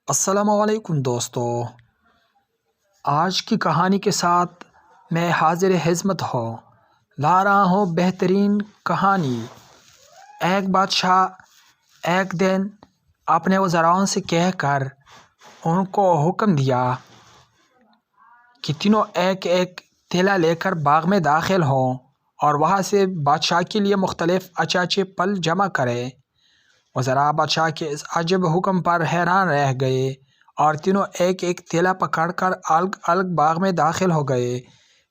السلام علیکم دوستو، آج کی کہانی کے ساتھ میں حاضر خدمت ہوں۔ لا رہا ہوں بہترین کہانی۔ ایک بادشاہ ایک دن اپنے وزراءوں سے کہہ کر ان کو حکم دیا کہ تینوں ایک ایک تھیلا لے کر باغ میں داخل ہوں اور وہاں سے بادشاہ کے لیے مختلف اچھے پھل جمع کریں۔ وزراء بادشاہ کے اس عجیب حکم پر حیران رہ گئے اور تینوں ایک ایک تھیلا پکڑ کر الگ الگ باغ میں داخل ہو گئے۔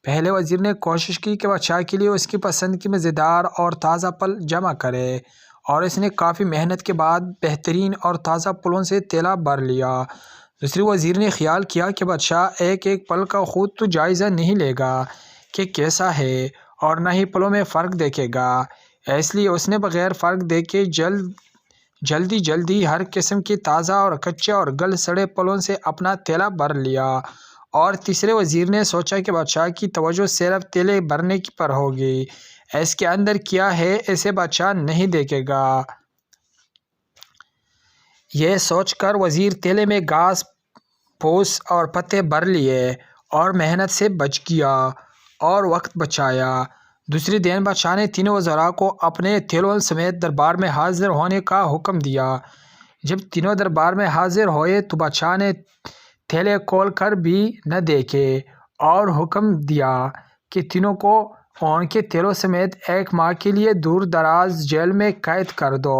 پہلے وزیر نے کوشش کی کہ بادشاہ کے لیے اس کی پسند کی مزیدار اور تازہ پھل جمع کرے، اور اس نے کافی محنت کے بعد بہترین اور تازہ پھلوں سے تھیلا بھر لیا۔ دوسرے وزیر نے خیال کیا کہ بادشاہ ایک ایک پھل کا خود تو جائزہ نہیں لے گا کہ کیسا ہے، اور نہ ہی پھلوں میں فرق دیکھے گا، اس لیے اس نے بغیر فرق دیکھے جلدی ہر قسم کے تازہ اور کچے اور گل سڑے پھلوں سے اپنا تھیلا بھر لیا۔ اور تیسرے وزیر نے سوچا کہ بادشاہ کی توجہ صرف تھیلے بھرنے پر ہوگی، اس کے اندر کیا ہے اسے بادشاہ نہیں دیکھے گا۔ یہ سوچ کر وزیر تھیلے میں گھاس پھوس اور پتے بھر لیے اور محنت سے بچ گیا اور وقت بچایا۔ دوسرے دن بادشاہ نے تینوں وزراء کو اپنے تھیلوں سمیت دربار میں حاضر ہونے کا حکم دیا۔ جب تینوں دربار میں حاضر ہوئے تو بادشاہ نے تھیلے کھول کر بھی نہ دیکھے اور حکم دیا کہ تینوں کو ان کے تھیلوں سمیت 1 ماہ کے لیے دور دراز جیل میں قید کر دو۔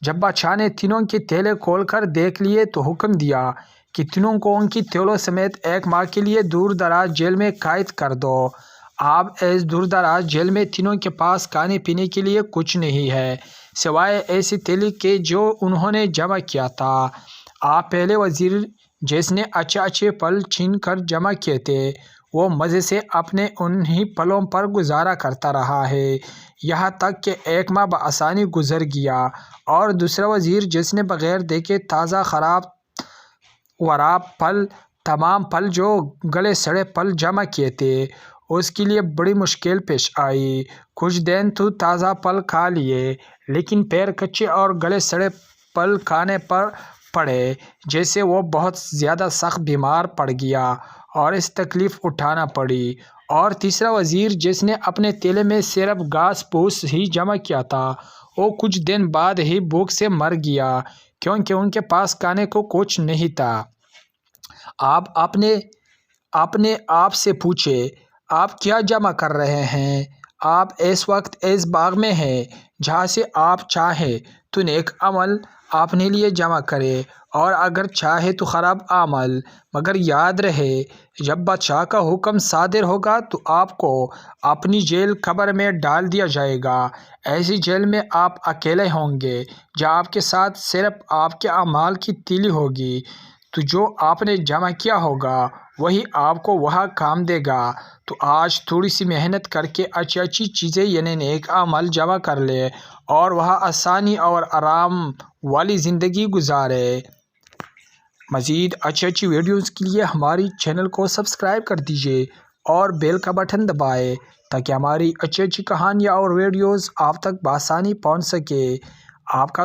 جب بادشاہ نے تینوں کے تھیلے کھول کر دیکھ لیے تو حکم دیا کہ تینوں کو ان کی تھیلوں سمیت 1 ماہ کے لیے دور دراز جیل میں قید کر دو۔ اب اس دور دراز جیل میں تینوں کے پاس کھانے پینے کے لیے کچھ نہیں ہے سوائے ایسے تھیلے کے جو انہوں نے جمع کیا تھا۔ اب پہلے وزیر جس نے اچھے پھل چھین کر جمع کیے تھے، وہ مزے سے اپنے انہی پھلوں پر گزارا کرتا رہا ہے یہاں تک کہ 1 ماہ بآسانی گزر گیا۔ اور دوسرا وزیر جس نے بغیر دیکھے تازہ خراب تمام پھل جو گلے سڑے پھل جمع کیے تھے، اس کے لیے بڑی مشکل پیش آئی۔ کچھ دن تو تازہ پھل کھا لیے، لیکن پھر کچے اور گلے سڑے پھل کھانے پر پڑے جس سے وہ بہت زیادہ سخت بیمار پڑ گیا اور اس تکلیف اٹھانا پڑی۔ اور تیسرا وزیر جس نے اپنے تھیلے میں صرف گھاس پھوس ہی جمع کیا تھا، وہ کچھ دن بعد ہی بھوک سے مر گیا کیونکہ ان کے پاس کھانے کو کچھ نہیں تھا۔ آپ اپنے آپ سے پوچھیں، آپ کیا جمع کر رہے ہیں؟ آپ اس وقت اس باغ میں ہیں جہاں سے آپ چاہے تو نیک عمل اپنے لیے جمع کرے اور اگر چاہے تو خراب عمل، مگر یاد رہے جب بادشاہ کا حکم صادر ہوگا تو آپ کو اپنی جیل قبر میں ڈال دیا جائے گا۔ ایسی جیل میں آپ اکیلے ہوں گے جہاں آپ کے ساتھ صرف آپ کے اعمال کی تیلی ہوگی، تو جو آپ نے جمع کیا ہوگا وہی آپ کو وہاں کام دے گا۔ تو آج تھوڑی سی محنت کر کے اچھی چیزیں یعنی نیک اعمال جمع کر لے اور وہاں آسانی اور آرام والی زندگی گزارے۔ مزید اچھی ویڈیوز کے لیے ہماری چینل کو سبسکرائب کر دیجیے اور بیل کا بٹن دبائیں تاکہ ہماری اچھی کہانیاں اور ویڈیوز آپ تک بآسانی پہنچ سکے۔ آپ کا